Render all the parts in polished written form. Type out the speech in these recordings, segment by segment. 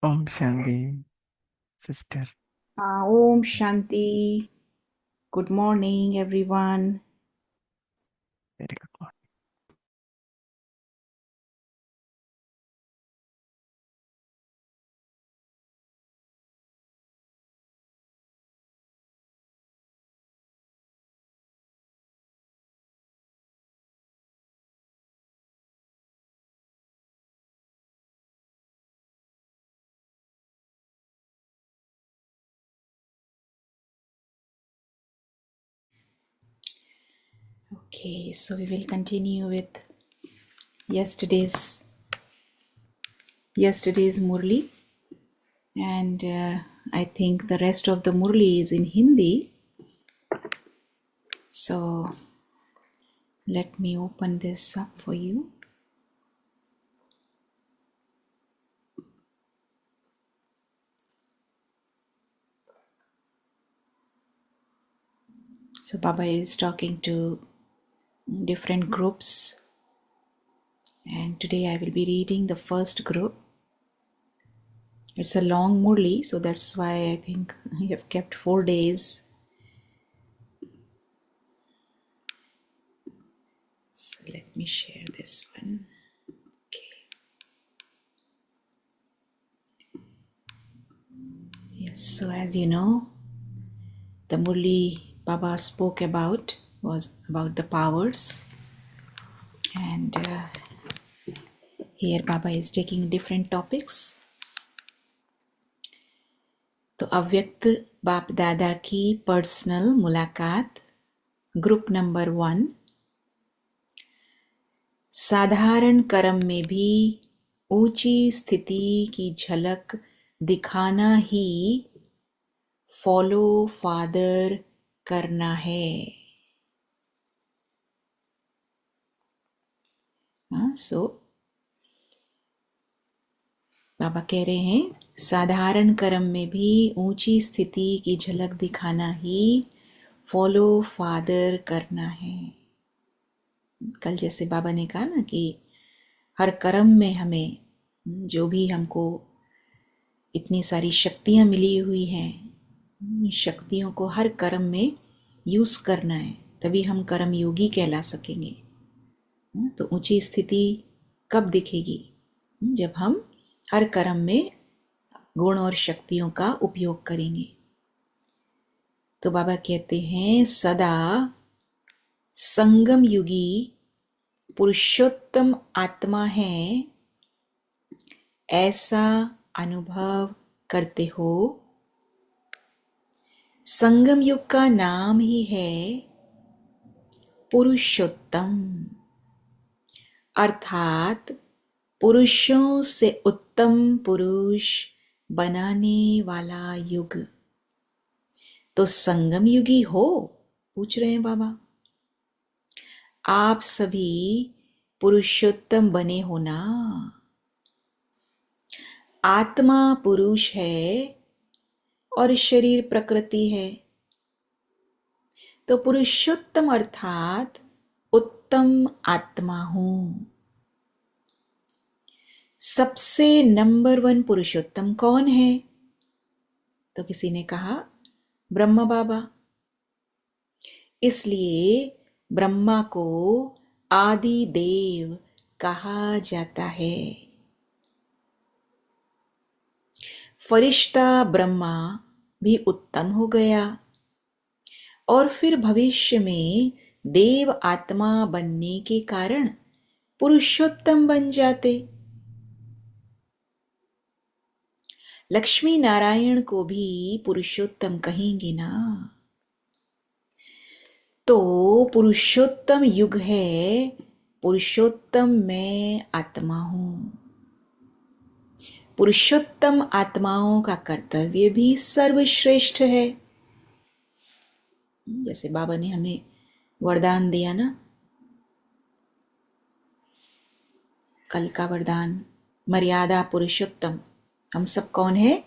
Om Shanti sister. Om Shanti. Good morning, everyone. Very good. Okay, so we will continue with yesterday's Murli, and I think the rest of the Murli is in Hindi. So let me open this up for you. So Baba is talking to different groups, and today I will be reading the first group. It's a long Murli, so that's why I think I have kept 4 days. So let me share this one. Okay. Yes, so as you know, the Murli Baba spoke about was about the powers, and here Baba is taking different topics. तो अव्यक्त बाप दादा की personal मुलाकात, group number 1। साधारण कर्म में भी ऊंची स्थिति की झलक दिखाना ही फॉलो फादर करना है। सो बाबा कह रहे हैं साधारण कर्म में भी ऊंची स्थिति की झलक दिखाना ही फॉलो फादर करना है। कल जैसे बाबा ने कहा ना कि हर कर्म में हमें जो भी हमको इतनी सारी शक्तियां मिली हुई हैं, शक्तियों को हर कर्म में यूज करना है, तभी हम कर्म योगी कहला सकेंगे। तो ऊंची स्थिति कब दिखेगी? जब हम हर कर्म में गुण और शक्तियों का उपयोग करेंगे। तो बाबा कहते हैं सदा संगम युगी पुरुषोत्तम आत्मा है, ऐसा अनुभव करते हो। संगम युग का नाम ही है पुरुषोत्तम, अर्थात पुरुषों से उत्तम पुरुष बनाने वाला युग। तो संगम युगी हो? पूछ रहे हैं बाबा। आप सभी पुरुषोत्तम बने हो ना? आत्मा पुरुष है और शरीर प्रकृति है, तो पुरुषोत्तम अर्थात उत्तम आत्मा हूं। सबसे नंबर 1 पुरुषोत्तम कौन है? तो किसी ने कहा ब्रह्मा बाबा। इसलिए ब्रह्मा को आदि देव कहा जाता है। फरिश्ता ब्रह्मा भी उत्तम हो गया और फिर भविष्य में देव आत्मा बनने के कारण पुरुषोत्तम बन जाते। लक्ष्मी नारायण को भी पुरुषोत्तम कहेंगे ना। तो पुरुषोत्तम युग है, पुरुषोत्तम मैं आत्मा हूं। पुरुषोत्तम आत्माओं का कर्तव्य भी सर्वश्रेष्ठ है। जैसे बाबा ने हमें वरदान दिया ना, कल का वरदान मर्यादा पुरुषोत्तम। हम सब कौन है?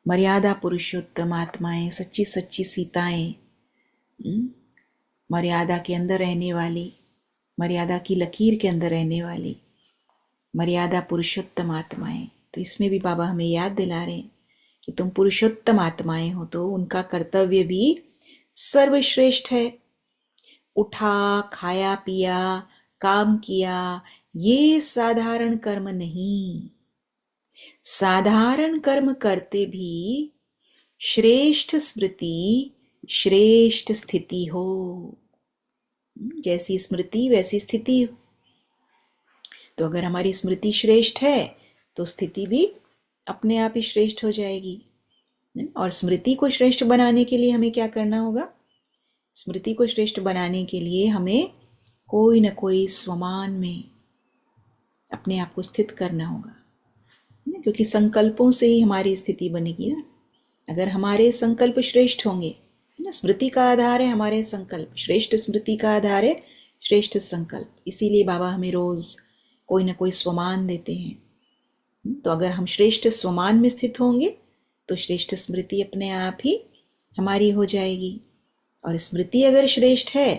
मर्यादा पुरुषोत्तम आत्माएं, सच्ची सच्ची सीताएं, मर्यादा के अंदर रहने वाली, मर्यादा की लकीर के अंदर रहने वाली मर्यादा पुरुषोत्तम आत्माएं। तो इसमें भी बाबा हमें याद दिला रहे हैं कि तुम पुरुषोत्तम आत्माएं हो तो उनका कर्तव्य भी सर्वश्रेष्ठ है। उठा, खाया पिया, काम किया, ये साधारण कर्म नहीं। साधारण कर्म करते भी श्रेष्ठ स्मृति, श्रेष्ठ स्थिति हो। जैसी स्मृति वैसी स्थिति। तो अगर हमारी स्मृति श्रेष्ठ है तो स्थिति भी अपने आप ही श्रेष्ठ हो जाएगी। और स्मृति को श्रेष्ठ बनाने के लिए हमें क्या करना होगा? स्मृति को श्रेष्ठ बनाने के लिए हमें कोई न कोई स्वमान में अपने आप को स्थित करना होगा, क्योंकि संकल्पों से ही हमारी स्थिति बनेगी ना। अगर हमारे संकल्प श्रेष्ठ होंगे, ना, स्मृति का आधार है हमारे संकल्प, श्रेष्ठ स्मृति का आधार है श्रेष्ठ संकल्प। इसीलिए बाबा हमें रोज कोई ना कोई स्वमान देते हैं। तो अगर हम श्रेष्ठ स्वमान में स्थित होंगे तो श्रेष्ठ स्मृति अपने आप ही हमारी हो जाएगी। और स्मृति अगर श्रेष्ठ है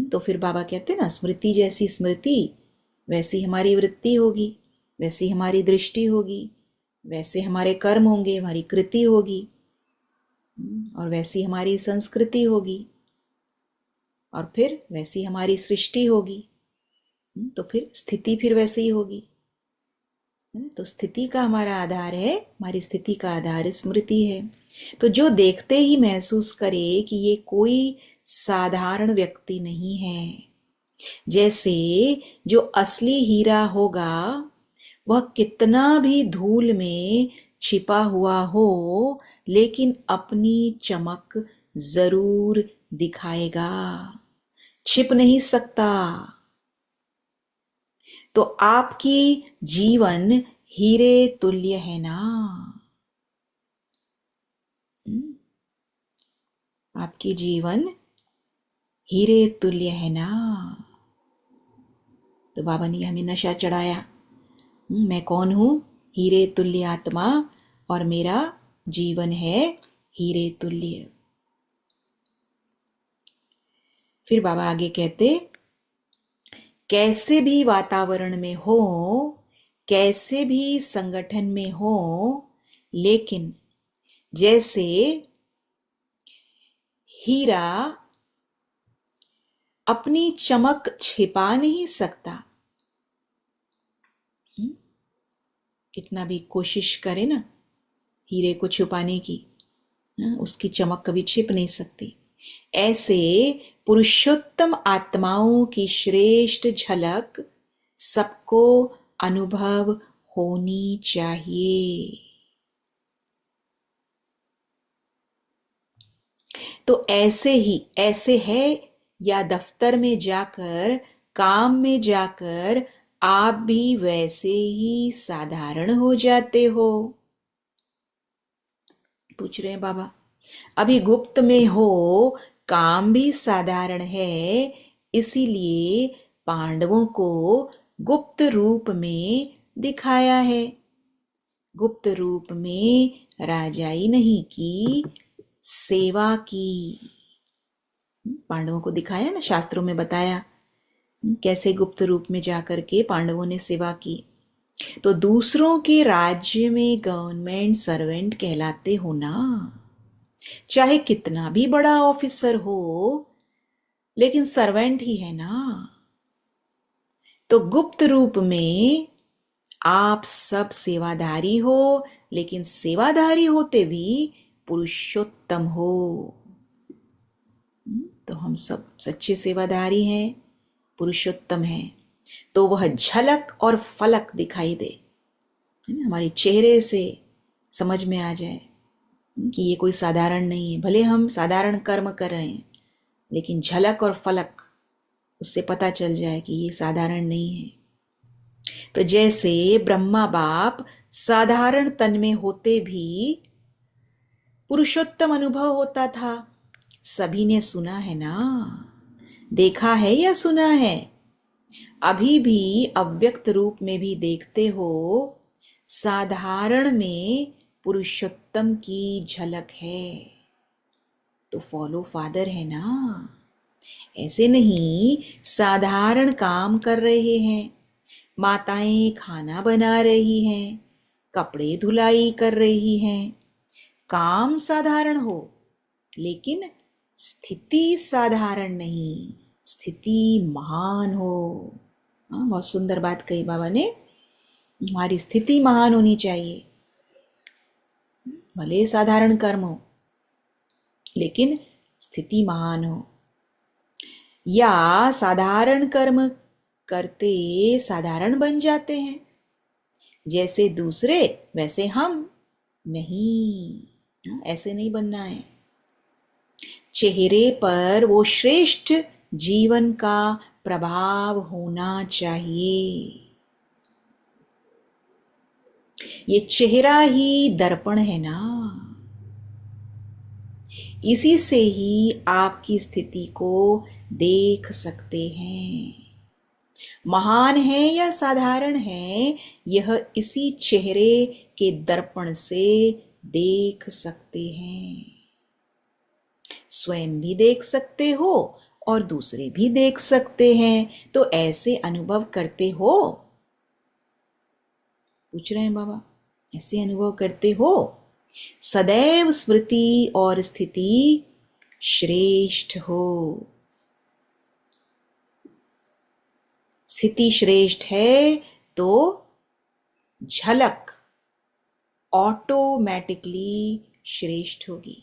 तो फिर बाबा कहते हैं ना, स्मृति जैसी स्मृति वैसी हमारी वृत्ति होगी, वैसी हमारी दृष्टि होगी, वैसे हमारे कर्म होंगे, हमारी कृति होगी, और वैसी हमारी संस्कृति होगी, और फिर वैसी हमारी सृष्टि होगी। तो फिर स्थिति फिर वैसे ही होगी। तो स्थिति का हमारा आधार है, हमारी स्थिति का आधार स्मृति है। तो जो देखते ही महसूस करे कि ये कोई साधारण व्यक्ति नहीं है। जैसे जो असली हीरा होगा वह कितना भी धूल में छिपा हुआ हो, लेकिन अपनी चमक जरूर दिखाएगा, छिप नहीं सकता। तो आपकी जीवन हीरे तुल्य है ना। आपकी जीवन हीरे तुल्य है ना। तो बाबा ने हमें नशा चढ़ाया, मैं कौन हूं? हीरे तुल्य आत्मा, और मेरा जीवन है हीरे तुल्य। फिर बाबा आगे कहते, कैसे भी वातावरण में हो, कैसे भी संगठन में हो, लेकिन जैसे हीरा अपनी चमक छिपा नहीं सकता, कितना भी कोशिश करे ना हीरे को छुपाने की, उसकी चमक कभी छिप नहीं सकती। ऐसे पुरुषोत्तम आत्माओं की श्रेष्ठ झलक सबको अनुभव होनी चाहिए। तो ऐसे है या दफ्तर में जाकर, काम में जाकर आप भी वैसे ही साधारण हो जाते हो। पूछ रहे हैं बाबा, अभी गुप्त में हो, काम भी साधारण है, इसीलिए पांडवों को गुप्त रूप में दिखाया है। गुप्त रूप में राजाई नहीं की, सेवा की। पांडवों को दिखाया ना, शास्त्रों में बताया कैसे गुप्त रूप में जाकर के पांडवों ने सेवा की। तो दूसरों के राज्य में गवर्नमेंट सर्वेंट कहलाते हो ना, चाहे कितना भी बड़ा ऑफिसर हो, लेकिन सर्वेंट ही है ना। तो गुप्त रूप में आप सब सेवाधारी हो, लेकिन सेवाधारी होते भी पुरुषोत्तम हो। तो हम सब सच्चे सेवाधारी हैं, पुरुषोत्तम हैं। तो वह झलक और फलक दिखाई दे, हमारे चेहरे से समझ में आ जाए कि ये कोई साधारण नहीं है। भले हम साधारण कर्म कर रहे हैं, लेकिन झलक और फलक उससे पता चल जाए कि ये साधारण नहीं है। तो जैसे ब्रह्मा बाप साधारण तन में होते भी पुरुषोत्तम अनुभव होता था, सभी ने सुना है ना, देखा है या सुना है? अभी भी अव्यक्त रूप में भी देखते हो, साधारण में पुरुषोत्तम की झलक है। तो फॉलो फादर है ना। ऐसे नहीं साधारण काम कर रहे हैं, माताएं खाना बना रही हैं, कपड़े धुलाई कर रही हैं, काम साधारण हो लेकिन स्थिति साधारण नहीं, स्थिति महान हो। हाँ, बहुत सुंदर बात कही बाबा ने। हमारी स्थिति महान होनी चाहिए, भले साधारण कर्म हो लेकिन स्थिति महान हो। या साधारण कर्म करते साधारण बन जाते हैं, जैसे दूसरे वैसे हम नहीं, ऐसे नहीं बनना है। चेहरे पर वो श्रेष्ठ जीवन का प्रभाव होना चाहिए। ये चेहरा ही दर्पण है ना, इसी से ही आपकी स्थिति को देख सकते हैं। महान है या साधारण है, यह इसी चेहरे के दर्पण से देख सकते हैं। स्वयं भी देख सकते हो और दूसरे भी देख सकते हैं। तो ऐसे अनुभव करते हो? पूछ रहे हैं बाबा, ऐसे अनुभव करते हो? सदैव स्मृति और स्थिति श्रेष्ठ हो। स्थिति श्रेष्ठ है तो झलक ऑटोमेटिकली श्रेष्ठ होगी।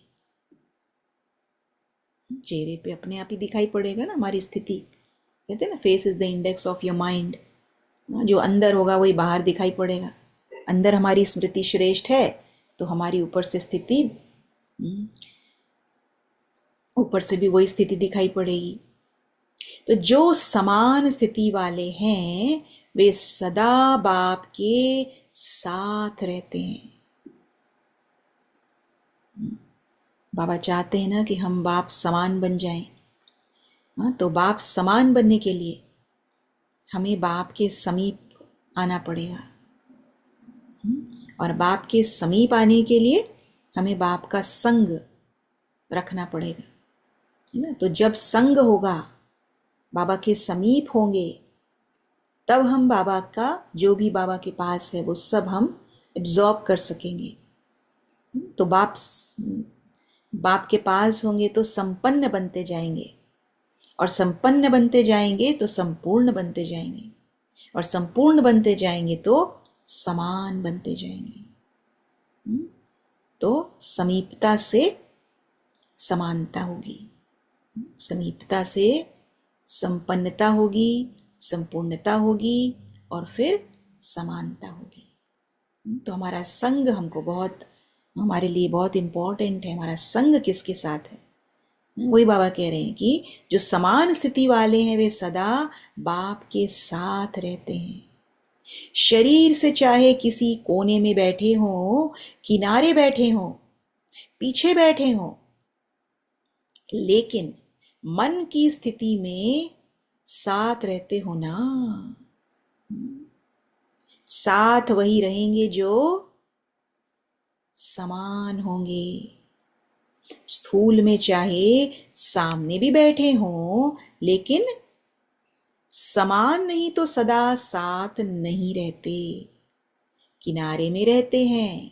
चेहरे पे अपने आप ही दिखाई पड़ेगा ना हमारी स्थिति। कहते हैं ना, face is the index of your mind. जो अंदर होगा वही बाहर दिखाई पड़ेगा। अंदर हमारी स्मृति श्रेष्ठ है तो हमारी ऊपर से स्थिति, ऊपर से भी वही स्थिति दिखाई पड़ेगी। तो जो समान स्थिति वाले हैं वे सदा बाप के साथ रहते हैं। बाबा चाहते हैं ना कि हम बाप समान बन जाएं। हाँ, तो बाप समान बनने के लिए हमें बाप के समीप आना पड़ेगा। और बाप के समीप आने के लिए हमें बाप का संग रखना पड़ेगा, है ना। तो जब संग होगा, बाबा के समीप होंगे, तब हम बाबा का जो भी बाबा के पास है वो सब हम एब्जॉर्ब कर सकेंगे। तो बाप के पास होंगे तो संपन्न बनते जाएंगे, और संपन्न बनते जाएंगे तो संपूर्ण बनते जाएंगे, और संपूर्ण बनते जाएंगे तो समान बनते जाएंगे। तो समीपता से समानता होगी, समीपता से संपन्नता होगी, संपूर्णता होगी, और फिर समानता होगी। तो हमारा संग हमको बहुत, हमारे लिए बहुत इम्पोर्टेंट है। हमारा संग किसके साथ है? वही बाबा कह रहे हैं कि जो समान स्थिति वाले हैं वे सदा बाप के साथ रहते हैं। शरीर से चाहे किसी कोने में बैठे हों, किनारे बैठे हों, पीछे बैठे हों, लेकिन मन की स्थिति में साथ रहते हो ना। साथ वही रहेंगे जो समान होंगे। स्थूल में चाहे सामने भी बैठे हों, लेकिन समान नहीं तो सदा साथ नहीं रहते। किनारे में रहते हैं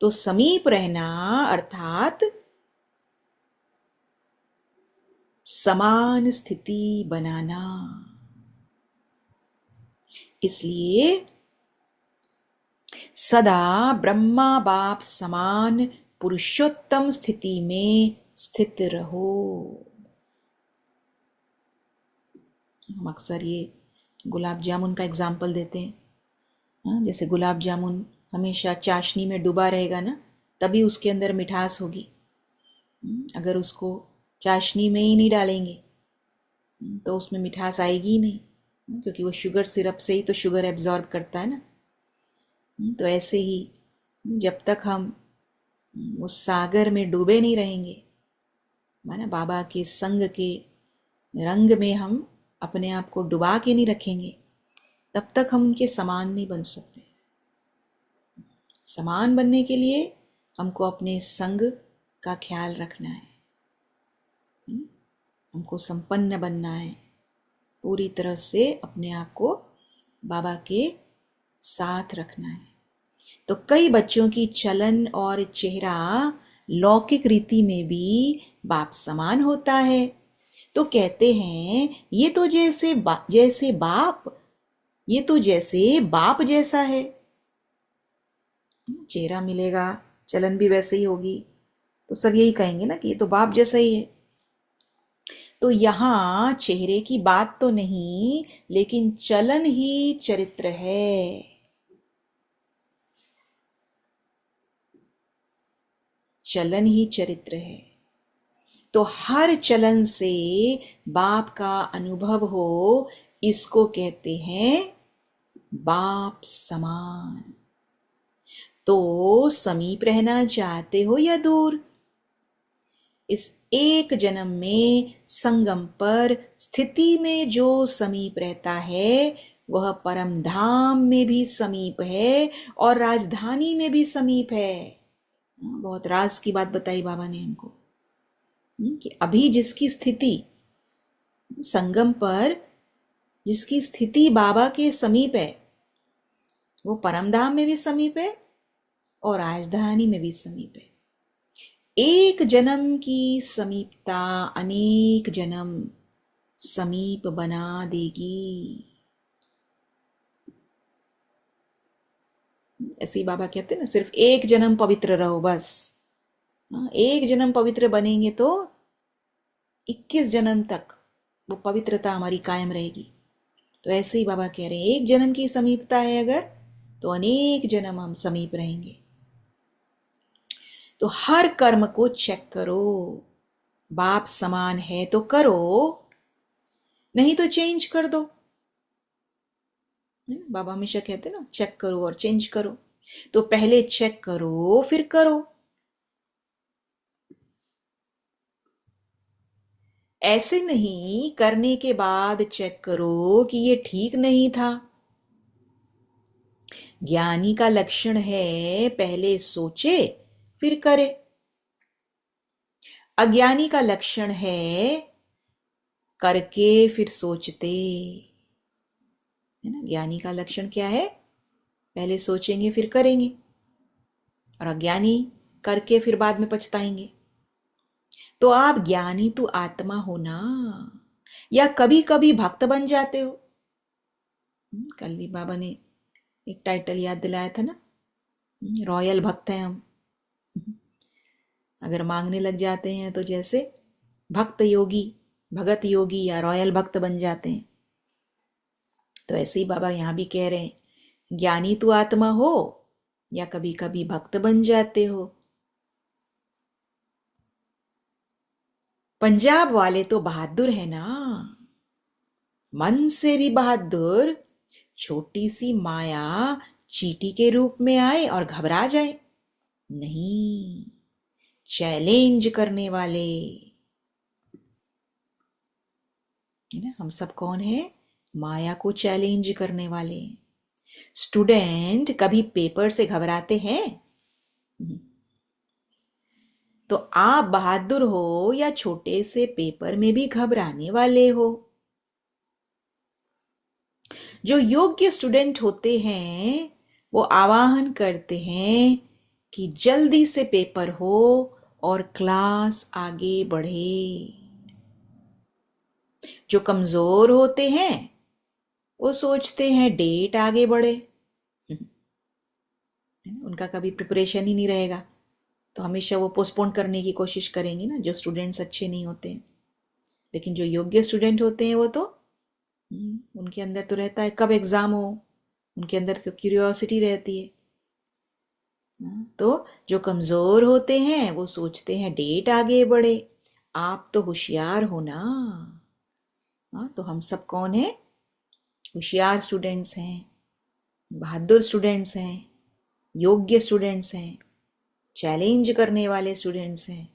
तो समीप रहना अर्थात समान स्थिति बनाना। इसलिए सदा ब्रह्मा बाप समान पुरुषोत्तम स्थिति में स्थित रहो। हम अक्सर ये गुलाब जामुन का एग्जाम्पल देते हैं। जैसे गुलाब जामुन हमेशा चाशनी में डूबा रहेगा ना, तभी उसके अंदर मिठास होगी। अगर उसको चाशनी में ही नहीं डालेंगे तो उसमें मिठास आएगी ही नहीं, क्योंकि वो शुगर सिरप से ही तो शुगर एब्जॉर्ब करता है ना। तो ऐसे ही जब तक हम उस सागर में डूबे नहीं रहेंगे, माना बाबा के संग के रंग में हम अपने आप को डुबा के नहीं रखेंगे, तब तक हम उनके समान नहीं बन सकते। समान बनने के लिए हमको अपने संग का ख्याल रखना है, हमको संपन्न बनना है, पूरी तरह से अपने आप को बाबा के साथ रखना है। तो कई बच्चों की चलन और चेहरा लौकिक रीति में भी बाप समान होता है। तो कहते हैं ये तो जैसे बाप, ये तो जैसे बाप जैसा है। चेहरा मिलेगा, चलन भी वैसे ही होगी, तो सब यही कहेंगे ना कि ये तो बाप जैसा ही है। तो यहाँ चेहरे की बात तो नहीं, लेकिन चलन ही चरित्र है। चलन ही चरित्र है। तो हर चलन से बाप का अनुभव हो, इसको कहते हैं बाप समान। तो समीप रहना चाहते हो या दूर, इस एक जन्म में संगम पर स्थिति में जो समीप रहता है वह परम धाम में भी समीप है और राजधानी में भी समीप है। बहुत राज की बात बताई बाबा ने हमको कि अभी जिसकी स्थिति संगम पर, जिसकी स्थिति बाबा के समीप है, वो परम धाम में भी समीप है और राजधानी में भी समीप है। एक जन्म की समीपता अनेक जन्म समीप बना देगी। ऐसे ही बाबा कहते हैं ना, सिर्फ एक जन्म पवित्र रहो बस। एक जन्म पवित्र बनेंगे तो 21 जन्म तक वो पवित्रता हमारी कायम रहेगी। तो ऐसे ही बाबा कह रहे हैं, एक जन्म की समीपता है अगर, तो अनेक जन्म हम समीप रहेंगे। तो हर कर्म को चेक करो, बाप समान है तो करो, नहीं तो चेंज कर दो। बाबा हमेशा कहते ना, चेक करो और चेंज करो। तो पहले चेक करो फिर करो। ऐसे नहीं करने के बाद चेक करो कि ये ठीक नहीं था। ज्ञानी का लक्षण है पहले सोचे फिर करे। अज्ञानी का लक्षण है करके फिर सोचते, है ना। ज्ञानी का लक्षण क्या है? पहले सोचेंगे फिर करेंगे, और अज्ञानी करके फिर बाद में पछताएंगे। तो आप ज्ञानी तो आत्मा हो ना, या कभी कभी भक्त बन जाते हो। कल भी बाबा ने एक टाइटल याद दिलाया था ना, रॉयल भक्त हैं हम। अगर मांगने लग जाते हैं तो जैसे भक्त योगी, भगत योगी या रॉयल भक्त बन जाते हैं। तो ऐसे ही बाबा यहां भी कह रहे हैं, ज्ञानी तो आत्मा हो या कभी कभी भक्त बन जाते हो। पंजाब वाले तो बहादुर है ना, मन से भी बहादुर। छोटी सी माया चींटी के रूप में आए और घबरा जाए नहीं, चैलेंज करने वाले। है ना, हम सब कौन है? माया को चैलेंज करने वाले। स्टूडेंट कभी पेपर से घबराते हैं? तो आप बहादुर हो या छोटे से पेपर में भी घबराने वाले हो? जो योग्य स्टूडेंट होते हैं वो आवाहन करते हैं कि जल्दी से पेपर हो और क्लास आगे बढ़े। जो कमजोर होते हैं वो सोचते हैं डेट आगे बढ़े, उनका कभी प्रिपरेशन ही नहीं रहेगा, तो हमेशा वो पोस्टपोन करने की कोशिश करेंगे ना, जो स्टूडेंट्स अच्छे नहीं होते हैं। लेकिन जो योग्य स्टूडेंट होते हैं वो तो उनके अंदर तो रहता है कब एग्जाम हो, उनके अंदर तो क्यूरियोसिटी रहती है। तो जो कमजोर होते हैं वो सोचते हैं डेट आगे बढ़े। आप तो होशियार हो ना। तो हम सब कौन है? होशियार स्टूडेंट्स हैं, बहादुर स्टूडेंट्स हैं, योग्य स्टूडेंट्स हैं, चैलेंज करने वाले स्टूडेंट्स हैं।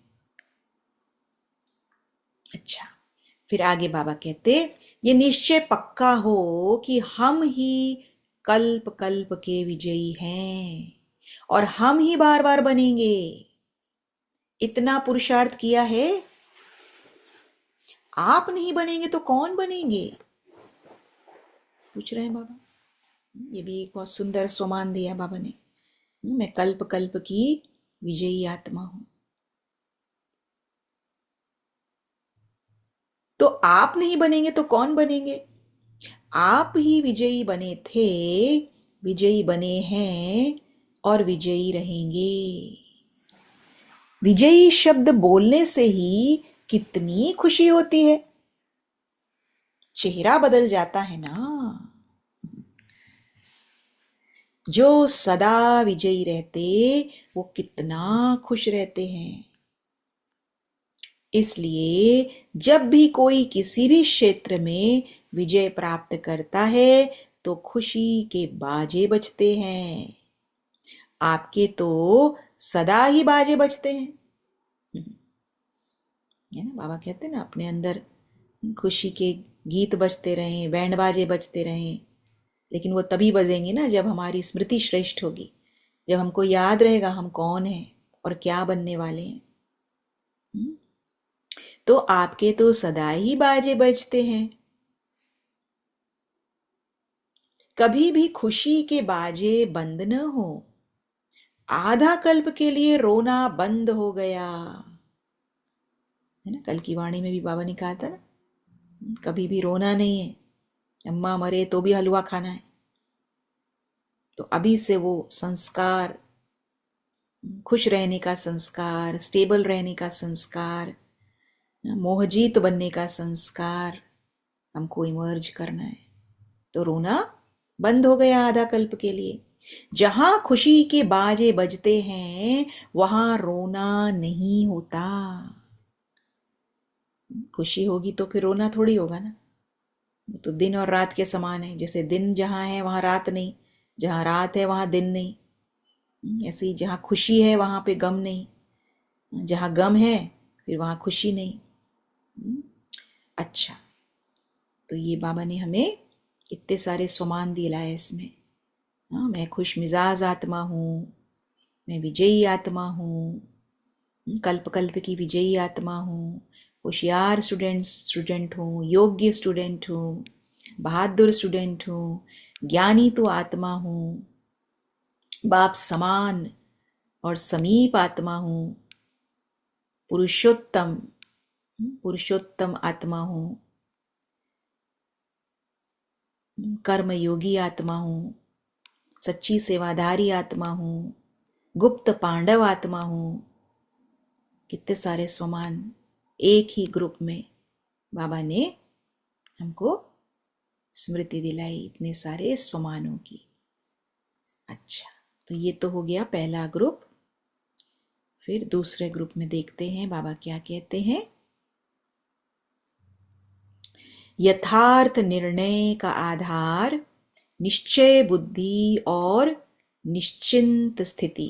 अच्छा, फिर आगे बाबा कहते, ये निश्चय पक्का हो कि हम ही कल्प कल्प के विजयी हैं और हम ही बार बार बनेंगे। इतना पुरुषार्थ किया है, आप नहीं बनेंगे तो कौन बनेंगे? पूछ रहे हैं बाबा। ये भी एक बहुत सुंदर स्वमान दिया बाबा ने। मैं कल्प कल्प की विजयी आत्मा हूं। तो आप नहीं बनेंगे तो कौन बनेंगे? आप ही विजयी बने थे, विजयी बने हैं और विजयी रहेंगे। विजयी शब्द बोलने से ही कितनी खुशी होती है, चेहरा बदल जाता है ना। जो सदा विजयी रहते वो कितना खुश रहते हैं। इसलिए जब भी कोई किसी भी क्षेत्र में विजय प्राप्त करता है तो खुशी के बाजे बजते हैं। आपके तो सदा ही बाजे बजते हैं, है ना। बाबा कहते हैं ना, अपने अंदर खुशी के गीत बजते रहें, बैंड बाजे बजते रहें, लेकिन वो तभी बजेंगे ना जब हमारी स्मृति श्रेष्ठ होगी, जब हमको याद रहेगा हम कौन हैं और क्या बनने वाले हैं। तो आपके तो सदा ही बाजे बजते हैं। कभी भी खुशी के बाजे बंद न हो। आधा कल्प के लिए रोना बंद हो गया, है ना। कल की वाणी में भी बाबा ने कहा था ना, कभी भी रोना नहीं है, अम्मा मरे तो भी हलवा खाना है। तो अभी से वो संस्कार, खुश रहने का संस्कार, स्टेबल रहने का संस्कार, मोहजीत बनने का संस्कार हमको इमर्ज करना है। तो रोना बंद हो गया आधा कल्प के लिए। जहां खुशी के बाजे बजते हैं वहां रोना नहीं होता। खुशी होगी तो फिर रोना थोड़ी होगा ना। तो दिन और रात के समान है, जैसे दिन जहां है वहां रात नहीं, जहां रात है वहां दिन नहीं। ऐसे ही जहां खुशी है वहां पे गम नहीं, जहां गम है फिर वहां खुशी नहीं। अच्छा, तो ये बाबा ने हमें इतने सारे स्वमान दिलाए इसमें। हाँ, मैं खुश मिजाज आत्मा हूँ, मैं विजयी आत्मा हूँ, कल्प कल्प की विजयी आत्मा हूँ, होशियार स्टूडेंट हूँ, योग्य स्टूडेंट हूँ, बहादुर स्टूडेंट हूँ, ज्ञानी तो आत्मा हूँ, बाप समान और समीप आत्मा हूँ, पुरुषोत्तम पुरुषोत्तम आत्मा हूँ, कर्म योगी आत्मा हूँ, सच्ची सेवाधारी आत्मा हूँ, गुप्त पांडव आत्मा हूँ। कितने सारे स्वमान एक ही ग्रुप में बाबा ने हमको स्मृति दिलाई, इतने सारे स्वमानों की। अच्छा, तो ये तो हो गया पहला ग्रुप। फिर दूसरे ग्रुप में देखते हैं बाबा क्या कहते हैं। यथार्थ निर्णय का आधार निश्चय बुद्धि और निश्चिंत स्थिति।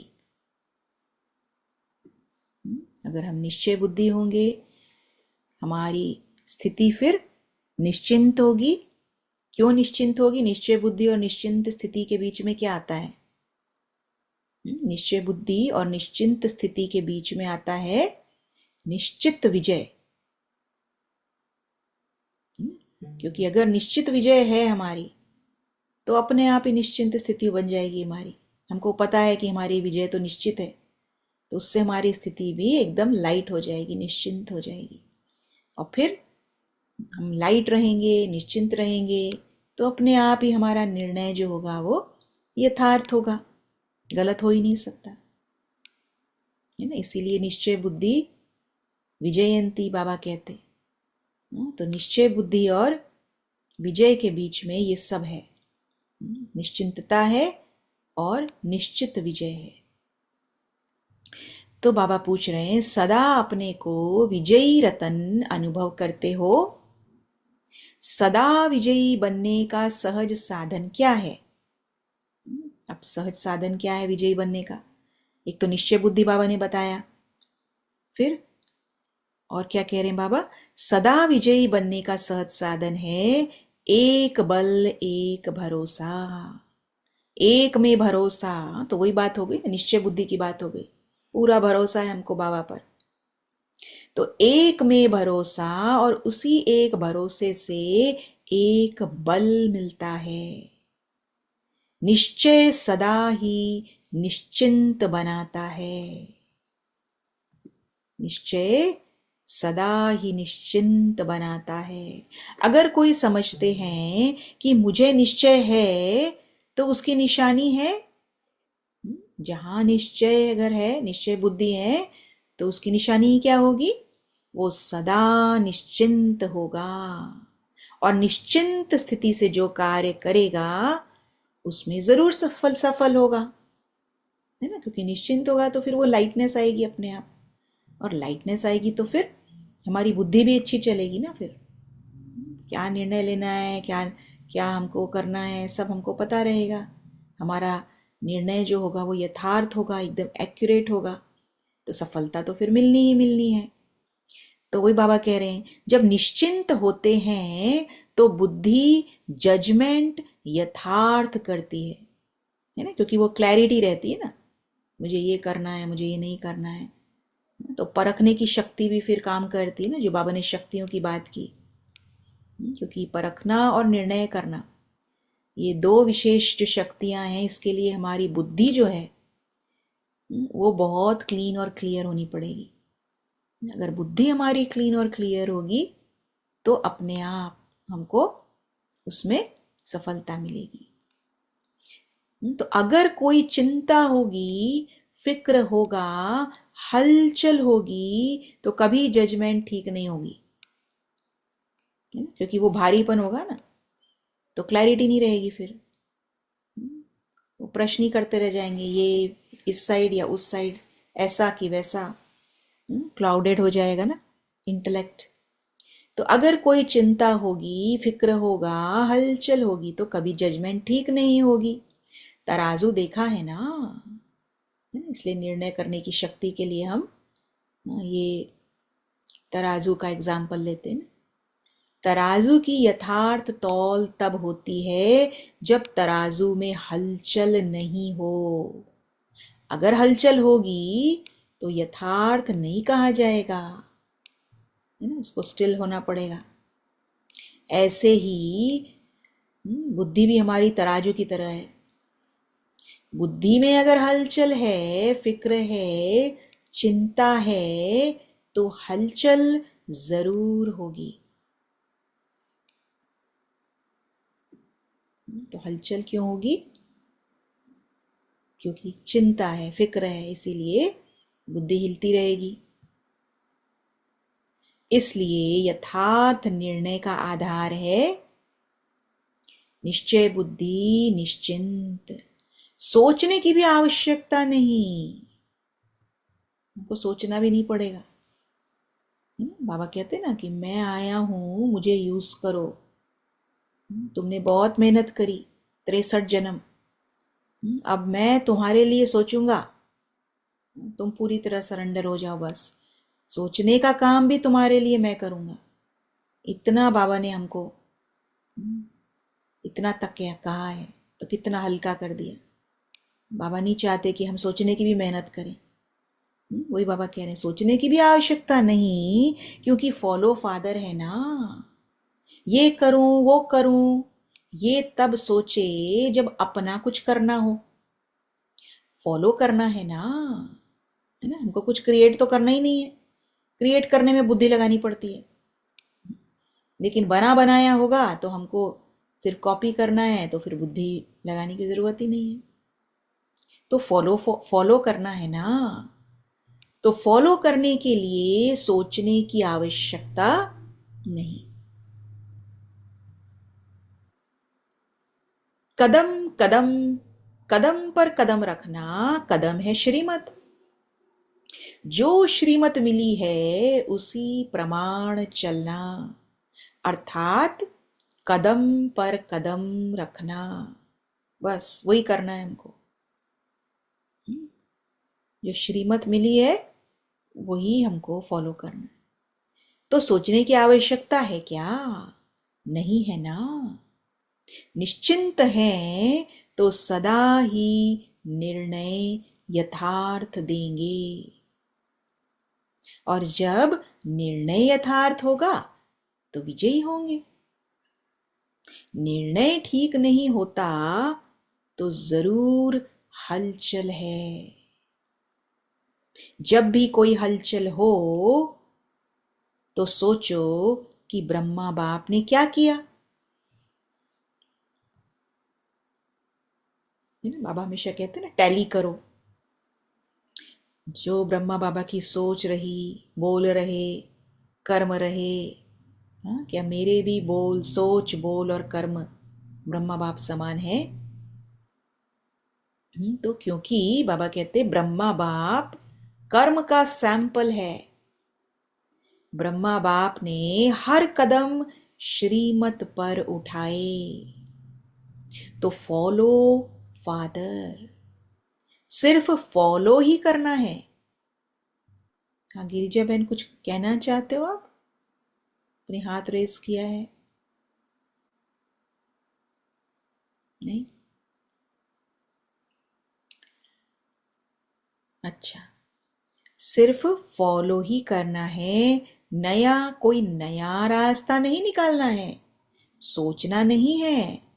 अगर हम निश्चय बुद्धि होंगे, हमारी स्थिति फिर निश्चिंत होगी। क्यों निश्चिंत होगी? निश्चय बुद्धि और निश्चिंत स्थिति के बीच में क्या आता है? निश्चय बुद्धि और निश्चिंत स्थिति के बीच में आता है निश्चित विजय। क्योंकि अगर निश्चित विजय है हमारी तो अपने आप ही निश्चिंत स्थिति बन जाएगी हमारी। हमको पता है कि हमारी विजय तो निश्चित है, तो उससे हमारी स्थिति भी एकदम लाइट हो जाएगी, निश्चिंत हो जाएगी। और फिर हम लाइट रहेंगे, निश्चिंत रहेंगे, तो अपने आप ही हमारा निर्णय जो होगा वो यथार्थ होगा, गलत हो ही नहीं सकता, है ना। इसीलिए निश्चय बुद्धि विजयंती बाबा कहते। तो निश्चय बुद्धि और विजय के बीच में ये सब है, निश्चिंतता है और निश्चित विजय है। तो बाबा पूछ रहे हैं, सदा अपने को विजयी रतन अनुभव करते हो, सदा विजयी बनने का सहज साधन क्या है? अब सहज साधन क्या है विजयी बनने का? एक तो निश्चय बुद्धि बाबा ने बताया, फिर और क्या कह रहे हैं बाबा? सदा विजयी बनने का सहज साधन है एक बल एक भरोसा। एक में भरोसा, तो वही बात हो गई, निश्चय बुद्धि की बात हो गई। पूरा भरोसा है हमको बाबा पर, तो एक में भरोसा, और उसी एक भरोसे से एक बल मिलता है। निश्चय सदा ही निश्चिंत बनाता है। निश्चय सदा ही निश्चिंत बनाता है। अगर कोई समझते हैं कि मुझे निश्चय है तो उसकी निशानी है, जहां निश्चय अगर है, निश्चय बुद्धि है, तो उसकी निशानी क्या होगी? वो सदा निश्चिंत होगा। और निश्चिंत स्थिति से जो कार्य करेगा उसमें जरूर सफल सफल होगा, है ना? क्योंकि निश्चिंत होगा तो फिर वो लाइटनेस आएगी अपने आप, और लाइटनेस आएगी तो फिर हमारी बुद्धि भी अच्छी चलेगी ना। फिर क्या निर्णय लेना है, क्या क्या हमको करना है, सब हमको पता रहेगा। हमारा निर्णय जो होगा वो यथार्थ होगा, एकदम एक्यूरेट होगा, तो सफलता तो फिर मिलनी ही मिलनी है। तो वही बाबा कह रहे हैं, जब निश्चिंत होते हैं तो बुद्धि जजमेंट यथार्थ करती है ना? क्योंकि वो क्लैरिटी रहती है ना, मुझे ये करना है, मुझे ये नहीं करना है। तो परखने की शक्ति भी फिर काम करती है ना, जो बाबा ने शक्तियों की बात की। क्योंकि परखना और निर्णय करना, ये दो विशेष जो शक्तियां हैं, इसके लिए हमारी बुद्धि जो है वो बहुत क्लीन और क्लियर होनी पड़ेगी। अगर बुद्धि हमारी क्लीन और क्लियर होगी तो अपने आप हमको उसमें सफलता मिलेगी। तो अगर कोई चिंता होगी, फिक्र होगा, हलचल होगी, तो कभी जजमेंट ठीक नहीं होगी, क्योंकि वो भारीपन होगा ना, तो क्लैरिटी नहीं रहेगी। फिर वो प्रश्न ही करते रह जाएंगे, ये इस साइड या उस साइड, ऐसा कि वैसा, क्लाउडेड हो जाएगा ना इंटेलेक्ट। तो अगर कोई चिंता होगी, फिक्र होगा, हलचल होगी, तो कभी जजमेंट ठीक नहीं होगी। तराजू देखा है ना, इसलिए निर्णय करने की शक्ति के लिए हम ये तराजू का एग्जाम्पल लेते हैं। तराजू की यथार्थ तौल तब होती है जब तराजू में हलचल नहीं हो। अगर हलचल होगी तो यथार्थ नहीं कहा जाएगा, है ना, उसको स्टिल होना पड़ेगा। ऐसे ही बुद्धि भी हमारी तराजू की तरह है। बुद्धि में अगर हलचल है, फिक्र है, चिंता है, तो हलचल जरूर होगी। तो हलचल क्यों होगी? क्योंकि चिंता है, फिक्र है, इसीलिए बुद्धि हिलती रहेगी। इसलिए यथार्थ निर्णय का आधार है निश्चय बुद्धि, निश्चिंत। सोचने की भी आवश्यकता नहीं, हमको सोचना भी नहीं पड़ेगा। बाबा कहते ना कि मैं आया हूं, मुझे यूज करो। तुमने बहुत मेहनत करी 63 जन्म, अब मैं तुम्हारे लिए सोचूंगा, तुम पूरी तरह सरेंडर हो जाओ। बस सोचने का काम भी तुम्हारे लिए मैं करूंगा। इतना बाबा ने हमको इतना तक क्या कहा है, तो कितना हल्का कर दिया। बाबा नहीं चाहते कि हम सोचने की भी मेहनत करें। वही बाबा कह रहे हैं, सोचने की भी आवश्यकता नहीं, क्योंकि फॉलो फादर है ना। ये करूं वो करूं, ये तब सोचे जब अपना कुछ करना हो। फॉलो करना है ना, है ना, हमको कुछ क्रिएट तो करना ही नहीं है। क्रिएट करने में बुद्धि लगानी पड़ती है, लेकिन बना बनाया होगा तो हमको सिर्फ कॉपी करना है, तो फिर बुद्धि लगाने की जरूरत ही नहीं है। तो फॉलो करना है ना, तो फॉलो करने के लिए सोचने की आवश्यकता नहीं। कदम कदम कदम पर कदम रखना, कदम है श्रीमत। जो श्रीमत मिली है उसी प्रमाण चलना, अर्थात कदम पर कदम रखना, बस वही करना है हमको। जो श्रीमत मिली है वही हमको फॉलो करना है। तो सोचने की आवश्यकता है क्या? नहीं है ना। निश्चिंत है तो सदा ही निर्णय यथार्थ देंगे, और जब निर्णय यथार्थ होगा तो विजयी होंगे। निर्णय ठीक नहीं होता तो जरूर हलचल है। जब भी कोई हलचल हो तो सोचो कि ब्रह्मा बाप ने क्या किया। है ना, बाबा हमेशा कहते हैं ना, टैली करो। जो ब्रह्मा बाबा की सोच रही, बोल रहे, कर्म रहे, हाँ, क्या मेरे भी बोल, सोच, बोल और कर्म ब्रह्मा बाप समान है? तो क्योंकि बाबा कहते ब्रह्मा बाप कर्म का सैंपल है। ब्रह्मा बाप ने हर कदम श्रीमत पर उठाए। तो फॉलो फादर, सिर्फ फॉलो ही करना है। हाँ गिरिजा बहन, कुछ कहना चाहते हो आप? अपने हाथ रेस किया है। नहीं? अच्छा, सिर्फ फॉलो ही करना है। नया कोई नया रास्ता नहीं निकालना है, सोचना नहीं है।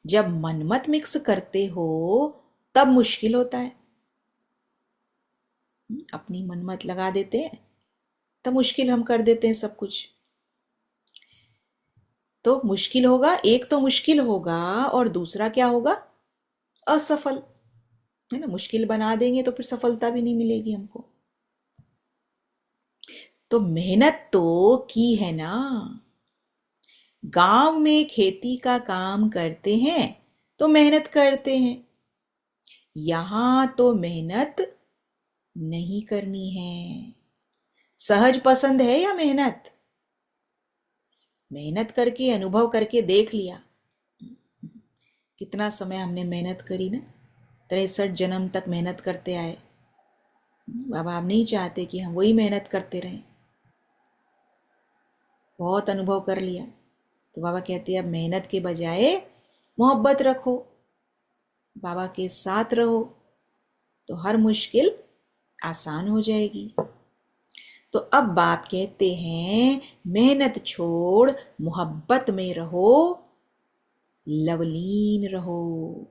जब मनमत मिक्स करते हो तब मुश्किल होता है। अपनी मनमत लगा देते हैं तब मुश्किल हम कर देते हैं सब कुछ। तो मुश्किल होगा, एक तो मुश्किल होगा और दूसरा क्या होगा? असफल। है ना, मुश्किल बना देंगे तो फिर सफलता भी नहीं मिलेगी हमको। तो मेहनत तो की है ना। गांव में खेती का काम करते हैं तो मेहनत करते हैं। यहां तो मेहनत नहीं करनी है। सहज पसंद है या मेहनत? मेहनत करके, अनुभव करके देख लिया। कितना समय हमने मेहनत करी ना, 63 जन्म तक मेहनत करते आए। बाबा आप नहीं चाहते कि हम वही मेहनत करते रहें। बहुत अनुभव कर लिया तो बाबा कहते हैं अब मेहनत के बजाय मोहब्बत रखो, बाबा के साथ रहो, तो हर मुश्किल आसान हो जाएगी। तो अब बाप कहते हैं मेहनत छोड़ मोहब्बत में रहो, लवलीन रहो।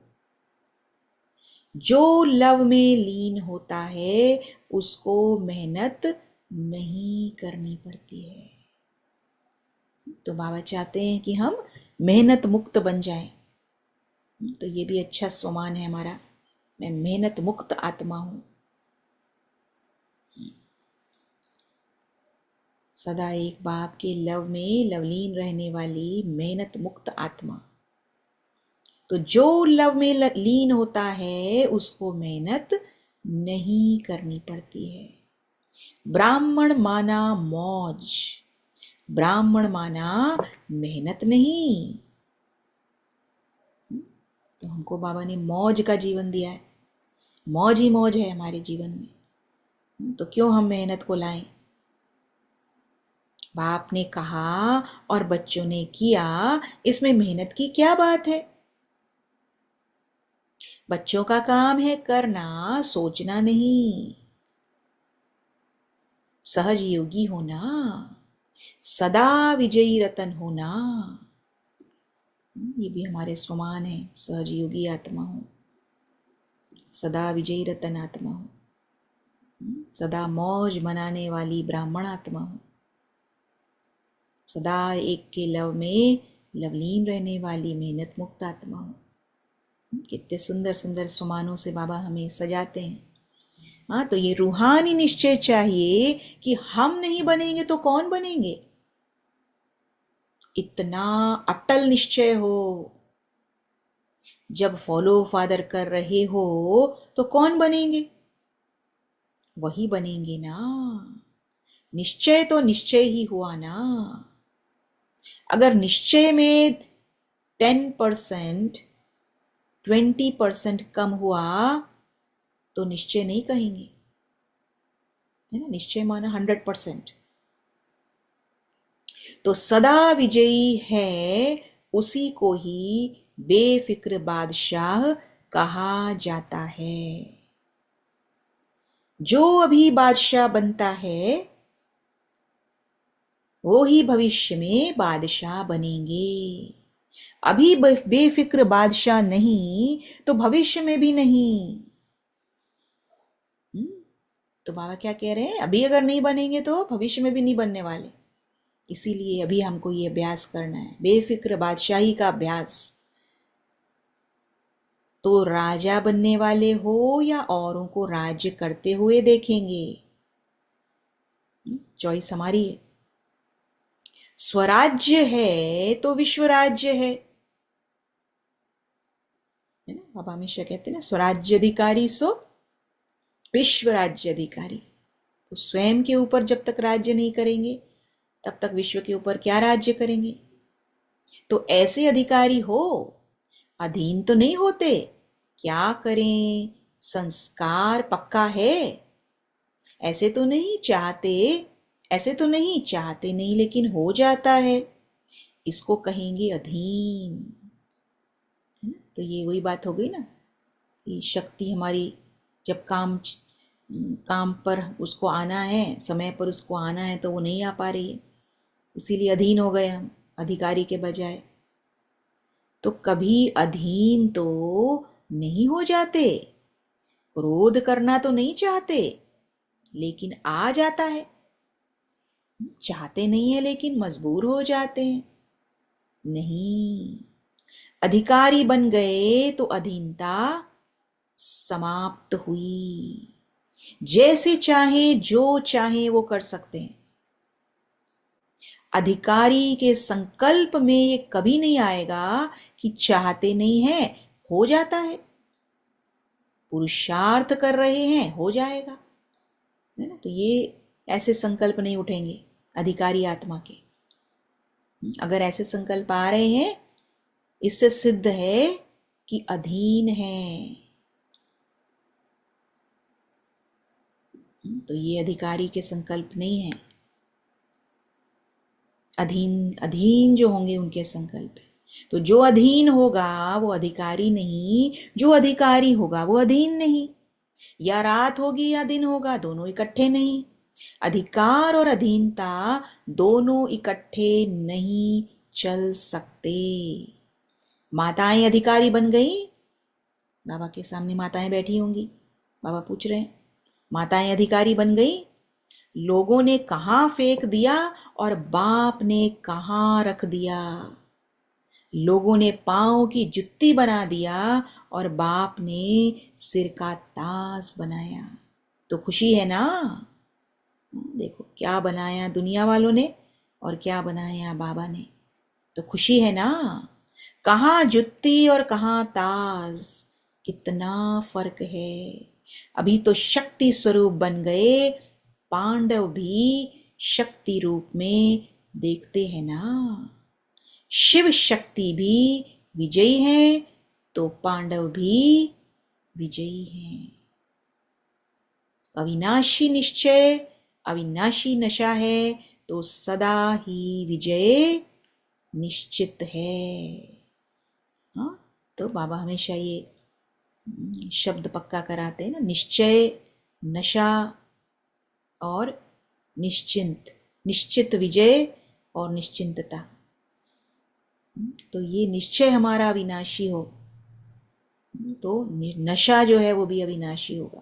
जो लव में लीन होता है उसको मेहनत नहीं करनी पड़ती है। तो बाबा चाहते हैं कि हम मेहनत मुक्त बन जाएं। तो ये भी अच्छा स्वमान है हमारा, मैं मेहनत मुक्त आत्मा हूं। सदा एक बाप के लव में लवलीन रहने वाली मेहनत मुक्त आत्मा। तो जो लव में लीन होता है उसको मेहनत नहीं करनी पड़ती है। ब्राह्मण माना मौज, ब्राह्मण माना मेहनत नहीं। तो हमको बाबा ने मौज का जीवन दिया है, मौज ही मौज है हमारे जीवन में। तो क्यों हम मेहनत को लाएं? बाप ने कहा और बच्चों ने किया, इसमें मेहनत की क्या बात है? बच्चों का काम है करना, सोचना नहीं। सहज योगी होना, सदा विजयी रतन होना, ये भी हमारे स्वमान है। सहज योगी आत्मा हो, सदा विजयी रतन आत्मा हो, सदा मौज मनाने वाली ब्राह्मण आत्मा हो, सदा एक के लव में लवलीन रहने वाली मेहनत मुक्त आत्मा हो। कितने सुंदर सुंदर स्वमानों से बाबा हमें सजाते हैं। हाँ, तो ये रूहानी निश्चय चाहिए कि हम नहीं बनेंगे तो कौन बनेंगे। इतना अटल निश्चय हो। जब फॉलो फादर कर रहे हो तो कौन बनेंगे? वही बनेंगे ना। निश्चय तो निश्चय ही हुआ ना। अगर निश्चय में 10%, 20% कम हुआ तो निश्चय नहीं कहेंगे, है ना। निश्चय माना 100%। तो सदा विजयी है उसी को ही बेफिक्र बादशाह कहा जाता है। जो अभी बादशाह बनता है वो ही भविष्य में बादशाह बनेंगे। अभी बेफिक्र बादशाह नहीं तो भविष्य में भी नहीं। तो बाबा क्या कह रहे हैं, अभी अगर नहीं बनेंगे तो भविष्य में भी नहीं बनने वाले। इसीलिए अभी हमको ये अभ्यास करना है, बेफिक्र बादशाही का अभ्यास। तो राजा बनने वाले हो या औरों को राज्य करते हुए देखेंगे, चॉइस हमारी है। स्वराज्य है तो विश्व राज्य है ना। बाबा हमेशा कहते हैं ना, स्वराज्य अधिकारी सो विश्व राज्य अधिकारी। तो स्वयं के ऊपर जब तक राज्य नहीं करेंगे तब तक विश्व के ऊपर क्या राज्य करेंगे। तो ऐसे अधिकारी हो, अधीन तो नहीं होते, क्या करें, संस्कार पक्का है। ऐसे तो नहीं चाहते, ऐसे तो नहीं चाहते नहीं, लेकिन हो जाता है, इसको कहेंगे अधीन। तो ये वही बात हो गई ना कि शक्ति हमारी जब काम पर उसको आना है, समय पर उसको आना है, तो वो नहीं आ पा रही है, इसीलिए अधीन हो गए हम अधिकारी के बजाय। तो कभी अधीन तो नहीं हो जाते, क्रोध करना तो नहीं चाहते, लेकिन आ जाता है। चाहते नहीं है लेकिन मजबूर हो जाते हैं। नहीं, अधिकारी बन गए तो अधीनता समाप्त हुई। जैसे चाहे जो चाहे वो कर सकते हैं। अधिकारी के संकल्प में ये कभी नहीं आएगा कि चाहते नहीं है, हो जाता है, पुरुषार्थ कर रहे हैं, हो जाएगा, है ना। तो ये ऐसे संकल्प नहीं उठेंगे अधिकारी आत्मा के। अगर ऐसे संकल्प आ रहे हैं, इससे सिद्ध है कि अधीन है। तो ये अधिकारी के संकल्प नहीं है, अधीन जो होंगे उनके संकल्प है। तो जो अधीन होगा वो अधिकारी नहीं, जो अधिकारी होगा वो अधीन नहीं। या रात होगी या दिन होगा, दोनों इकट्ठे नहीं। अधिकार और अधीनता दोनों इकट्ठे नहीं चल सकते। माताएं अधिकारी बन गई, बाबा के सामने माताएं बैठी होंगी, बाबा पूछ रहे हैं, माताएं अधिकारी बन गई, लोगों ने कहाँ फेंक दिया और बाप ने कहाँ रख दिया। लोगों ने पांव की जुत्ती बना दिया और बाप ने सिर का ताज बनाया। तो खुशी है ना। देखो क्या बनाया दुनिया वालों ने और क्या बनाया बाबा ने, तो खुशी है ना। कहाँ जुत्ती और कहाँ ताज, कितना फर्क है। अभी तो शक्ति स्वरूप बन गए, पांडव भी शक्ति रूप में देखते हैं ना। शिव शक्ति भी विजयी हैं तो पांडव भी विजयी हैं। अविनाशी निश्चय, अविनाशी नशा है तो सदा ही विजय निश्चित है। हाँ, तो बाबा हमेशा ये शब्द पक्का कराते हैं ना, निश्चय, नशा और निश्चिंत, निश्चित विजय और निश्चिंतता। तो ये निश्चय हमारा अविनाशी हो तो नशा जो है वो भी अविनाशी होगा,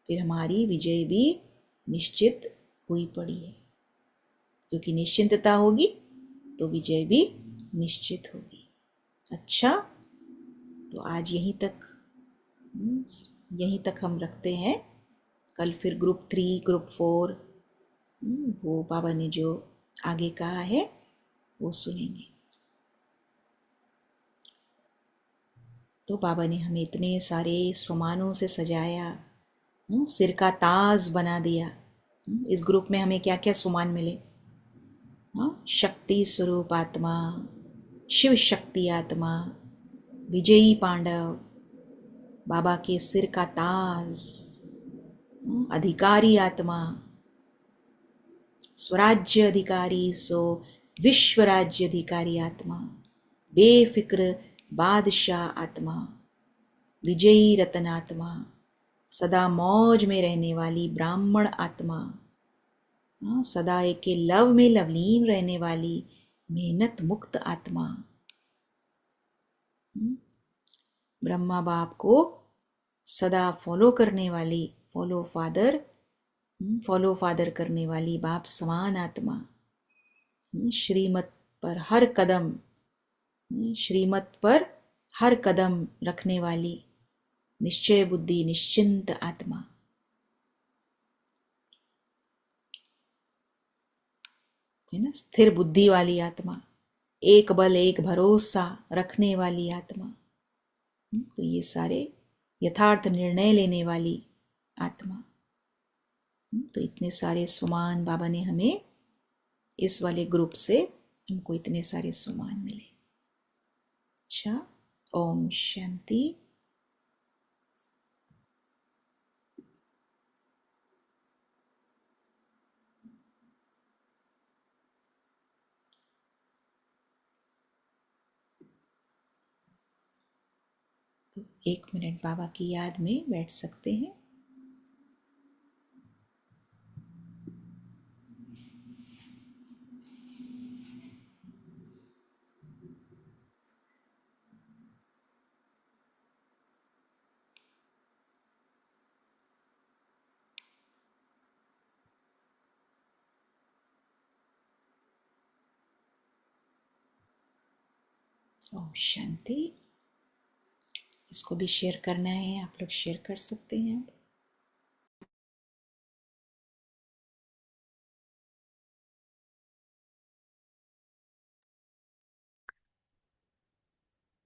फिर हमारी विजय भी निश्चित हुई पड़ी है। क्योंकि निश्चिंतता होगी तो विजय भी निश्चित होगी। अच्छा, तो आज यहीं तक हम रखते हैं। कल फिर ग्रुप 3 ग्रुप 4 वो बाबा ने जो आगे कहा है वो सुनेंगे। तो बाबा ने हमें इतने सारे स्वमानों से सजाया, सिर का ताज बना दिया। इस ग्रुप में हमें क्या क्या स्वमान मिले। शक्ति स्वरूप आत्मा, शिव शक्ति आत्मा, विजयी पांडव, बाबा के सिर का ताज, अधिकारी आत्मा, स्वराज्य अधिकारी सो विश्व राज्य अधिकारी आत्मा, बेफिक्र बादशाह आत्मा, विजयी रतन आत्मा, सदा मौज में रहने वाली ब्राह्मण आत्मा, सदा एक के लव में लवलीन रहने वाली मेहनत मुक्त आत्मा, ब्रह्मा बाप को सदा फॉलो करने वाली, फॉलो फादर करने वाली बाप समान आत्मा, श्रीमत पर हर कदम, श्रीमत पर हर कदम रखने वाली निश्चय बुद्धि निश्चिंत आत्मा, है ना, स्थिर बुद्धि वाली आत्मा, एक बल एक भरोसा रखने वाली आत्मा। तो ये सारे यथार्थ निर्णय लेने वाली आत्मा। तो इतने सारे स्वमान बाबा ने हमें इस वाले ग्रुप से, हमको इतने सारे स्वमान मिले। अच्छा, ओम शांति। तो 1 मिनट बाबा की याद में बैठ सकते हैं। ओम शांति। इसको भी शेयर करना है, आप लोग शेयर कर सकते हैं।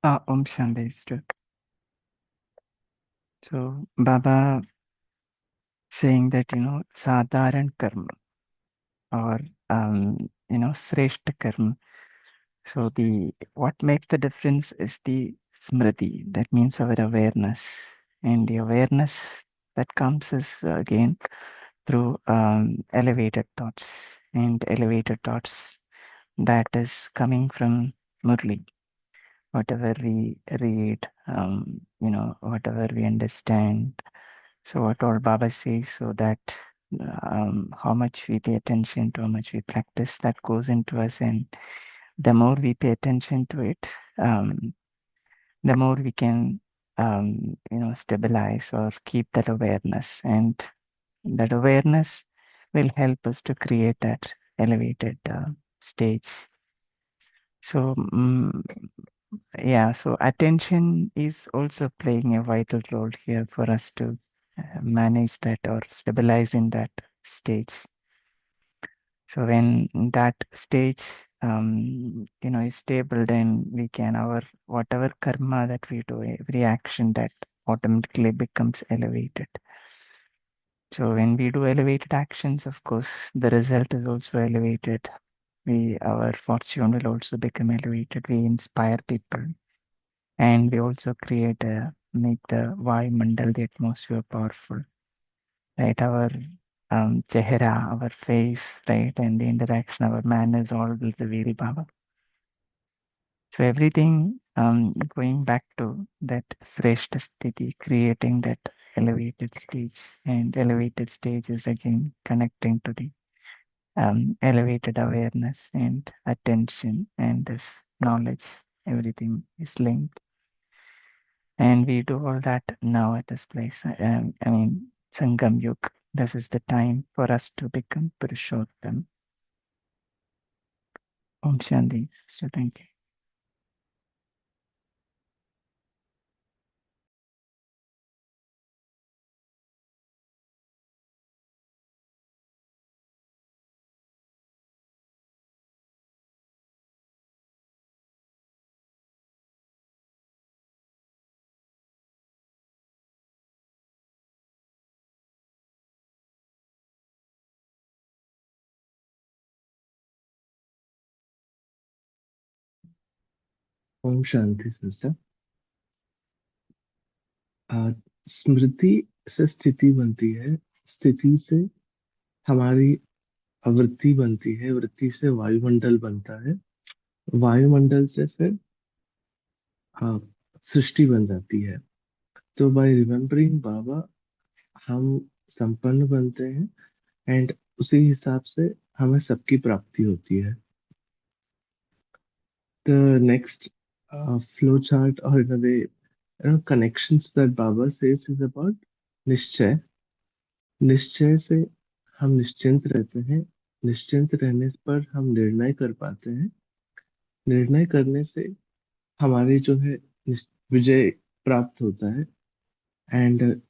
Om Shanti is true. So Baba saying that, sadharan karma or, sreshta karma. So what makes the difference is the smriti. That means our awareness. And the awareness that comes is again through elevated thoughts. And elevated thoughts that is coming from Murli. Whatever we read, whatever we understand. So what all Baba says, so that how much we pay attention to, how much we practice, that goes into us, and the more we pay attention to it, the more we can, stabilize or keep that awareness, and that awareness will help us to create that elevated stage. So yeah, so attention is also playing a vital role here for us to manage that or stabilize in that stage. So when that stage, is stable, then we can, our whatever karma that we do, every action that automatically becomes elevated. So when we do elevated actions, of course, the result is also elevated. Our fortune will also become elevated. We inspire people, and we also make the Vayu Mandal, the atmosphere, powerful. Right, our chehra, our face, right, and the interaction, our manners, all will reveal Baba. So everything going back to that Sreshta Sthiti, creating that elevated stage, and elevated stage is again connecting to the elevated awareness and attention and this knowledge. Everything is linked. And we do all that now at this place. Sangam Yug. This is the time for us to become Purushottam. Om Shanti. So thank you. Om Shanti sister. स्मृति से स्थिति बनती है, स्थिति से हमारी आवृत्ति बनती है, वृत्ति से वायुमंडल बनता है, वायुमंडल से फिर सृष्टि बन जाती है। तो बाय रिमेम्बरिंग बाबा हम संपन्न बनते हैं, एंड उसी हिसाब से हमें सबकी प्राप्ति होती है। The next flow chart, or in a way, connections that Baba says is about निश्चय. निश्चय से हम निश्चिंत रहते हैं. निश्चिंत रहने पर हम निर्णय कर पाते हैं. निर्णय करने से हमारी जो है विजय प्राप्त होता है. एंड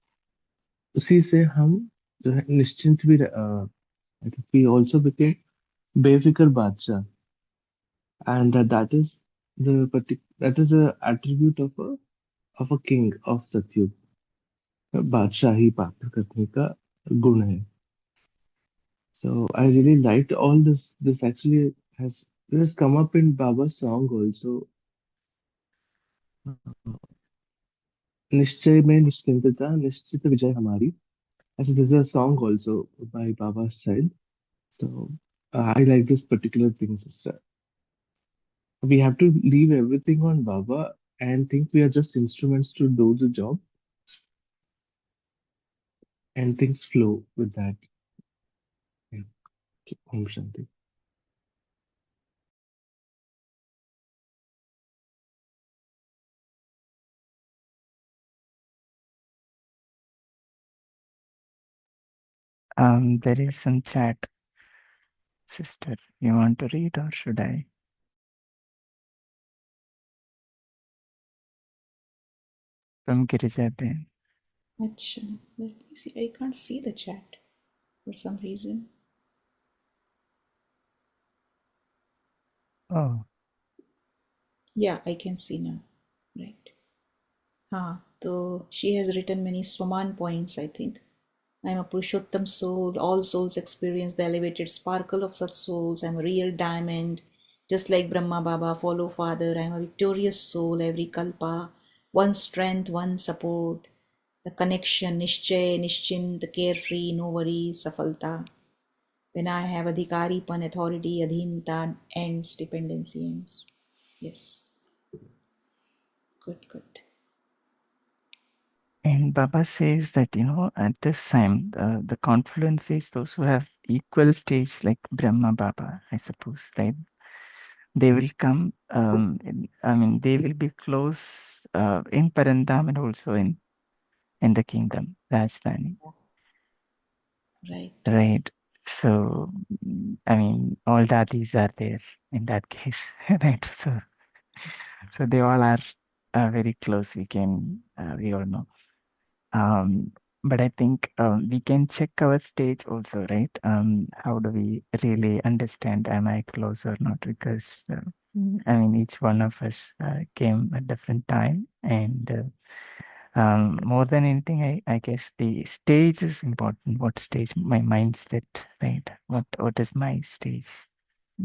उसी से हम जो है निश्चिंत भी वी ऑल्सो बिकेम बेफिक्र बादशाह. And that is the attribute of a king of सतयुग. बादशाही प्राप्त करने का गुण है. So I really liked all this. This actually has come up in Baba's song also. निश्चय में निश्चिंतता, निश्चित विजय हमारी. Actually, this is a song also by Baba's side. So I like this particular thing, sister. We have to leave everything on Baba and think we are just instruments to do the job, and things flow with that. Yeah. Om Shanti. There is some chat, sister. You want to read or should I? From Girija Ben. Acha, let me see. I can't see the chat for some reason. Oh, Yeah, I can see now. Right. So she has written many Swaman points, I think. I am a Purushottam soul. All souls experience the elevated sparkle of such souls. I am a real diamond. Just like Brahma Baba, follow Father. I am a victorious soul every kalpa. One strength, one support. The connection, Nishchay, Nischint, carefree, no worries, Safalta. When I have Adhikari Pan authority, Adhinta ends, dependency ends. Yes. Good. and Baba says that, at this time, the confluence is those who have equal stage, like Brahma Baba, I suppose, right? They will come, they will be close in Parandam and also in the kingdom, Rajdhani. Right. Right. So, all daddies are there in that case, right? So they all are very close. We all know. But I think we can check our stage also, right? How do we really understand, am I close or not? Because, each one of us came at different time. And more than anything, I guess the stage is important. What stage, my mindset, right? What is my stage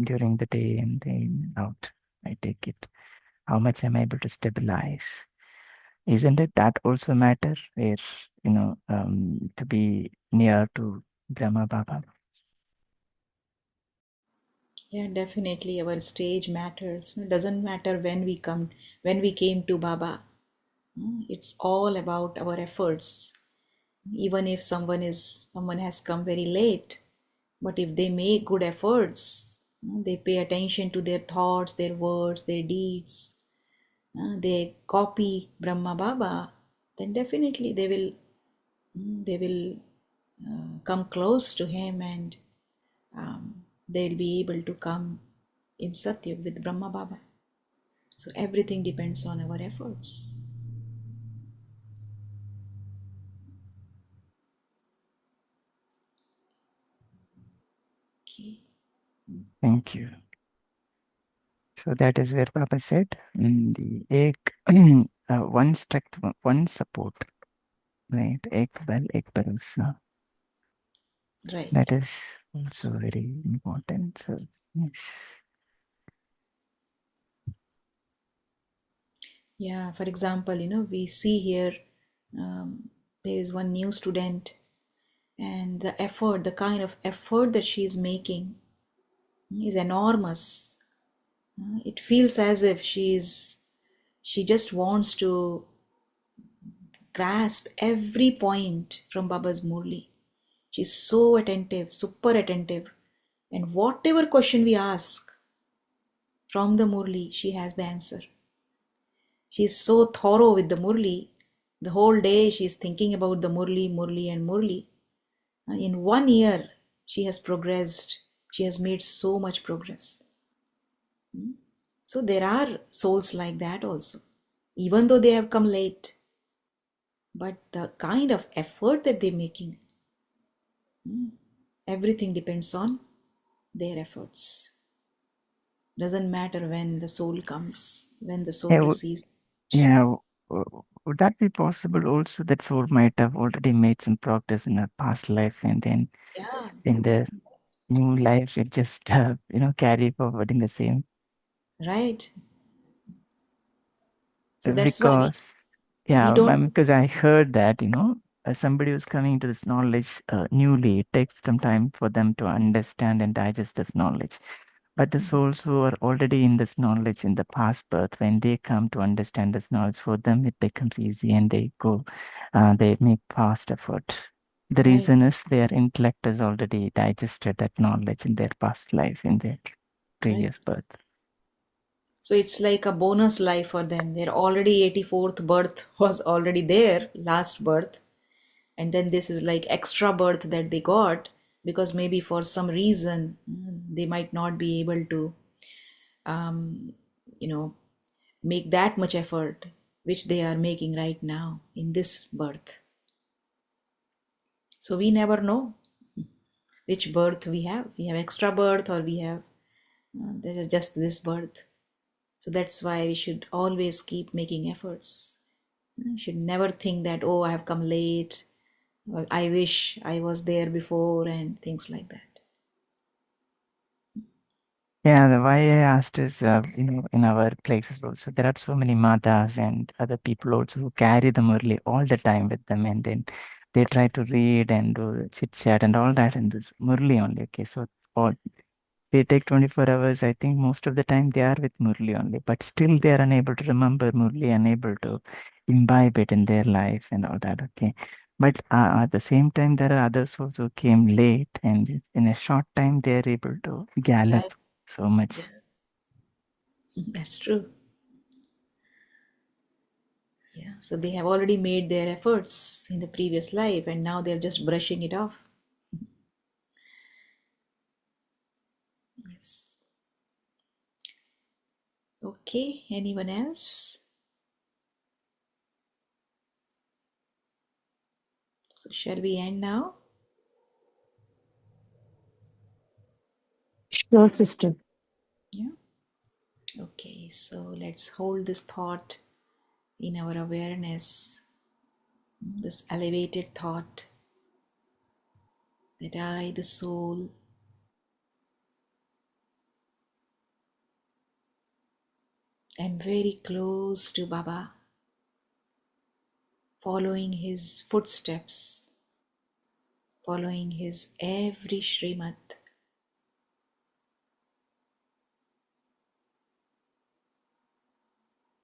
during the day and day out? I take it. How much am I able to stabilize? Isn't it that also matter where, to be near to Brahma Baba? Yeah, definitely our stage matters. It doesn't matter when we came to Baba. It's all about our efforts. Even if someone has come very late, but if they make good efforts, they pay attention to their thoughts, their words, their deeds, they copy Brahma Baba, then definitely they will come close to him, and they'll be able to come in Satyug with Brahma Baba. So everything depends on our efforts. Okay. Thank you. So that is where Baba said, the ek, one strict, one support, right? Ek bal, ek bharosa. Right. That is also very important. So, yes. Yeah, for example, we see here there is one new student, and the kind of effort that she is making is enormous. It feels as if she just wants to grasp every point from Baba's Murli. She's so attentive, super attentive. And whatever question we ask from the Murli, she has the answer. She's so thorough with the Murli. The whole day she's thinking about the Murli, Murli, and Murli. In 1 year, she has progressed. She has made so much progress. So there are souls like that also, even though they have come late. But the kind of effort that they're making, everything depends on their efforts. Doesn't matter when the soul comes, when the soul Yeah, receives. yeah. Would that be possible also that soul might have already made some progress in a past life, and then Yeah, in the new life it just carry forward in the same? right. So that's why Because we yeah, don't. because I heard that somebody who's coming to this knowledge newly, it takes some time for them to understand and digest this knowledge. But the souls who are already in this knowledge in the past birth, when they come to understand this knowledge, for them it becomes easy and they make fast effort. The Right, reason is their intellect has already digested that knowledge in their past life, in their right. previous birth. So it's like a bonus life for them. Their already 84th birth was already there, last birth. And then this is like extra birth that they got because maybe for some reason they might not be able to, um, you know, make that much effort which they are making right now in this birth. So we never know which birth we have. We have extra birth or we have there is just this birth. So that's why we should always keep making efforts. You should never think that, oh, I have come late, or I wish I was there before, and things like that. Yeah, the why I asked is, in our places also, there are so many matas and other people also who carry the murli all the time with them, and then they try to read and do chit chat and all that in this murli only. Okay, so all they take 24 hours. I think most of the time they are with murli only, but still they are unable to remember murli, unable to imbibe it in their life and all that. Okay, but at the same time, there are others also who came late, and in a short time they are able to Right? gallop so much. Yeah, that's true. Yeah. So they have already made their efforts in the previous life, and now they're just brushing it off. Yes. Okay. Anyone else? So shall we end now? Sure, sister. Yeah. Okay. So let's hold this thought in our awareness, this elevated thought that I, the soul, am very close to Baba, following his footsteps, following his every Srimad,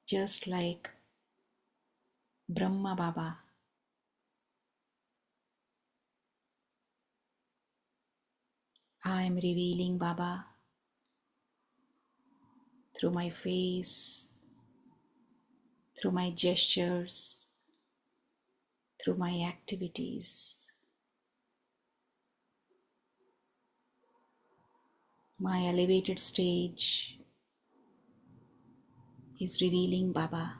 just like Brahma Baba. I am revealing Baba through my face, through my gestures, through my activities. My elevated stage is revealing Baba.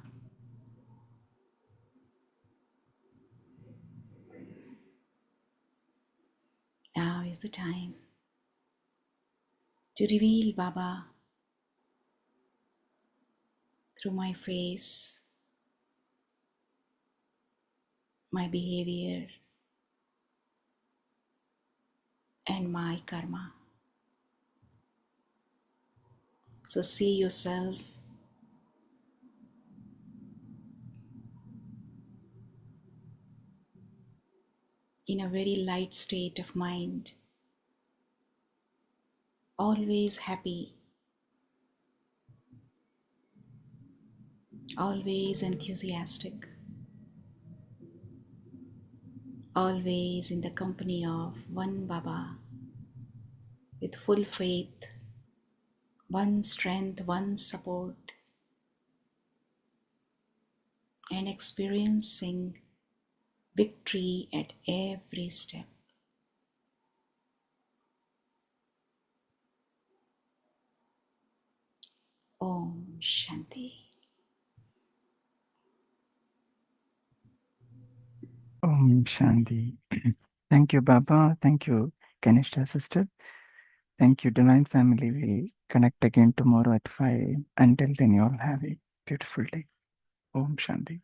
Now is the time to reveal Baba through my face, my behavior, and my karma. So see yourself in a very light state of mind, always happy, always enthusiastic, always in the company of one Baba, with full faith, one strength, one support, and experiencing victory at every step. Om Shanti. Om Shanti. Thank you, Baba. Thank you, Kanishta sister. Thank you, Divine Family. We'll connect again tomorrow at 5. Until then, you all have a beautiful day. Om Shanti.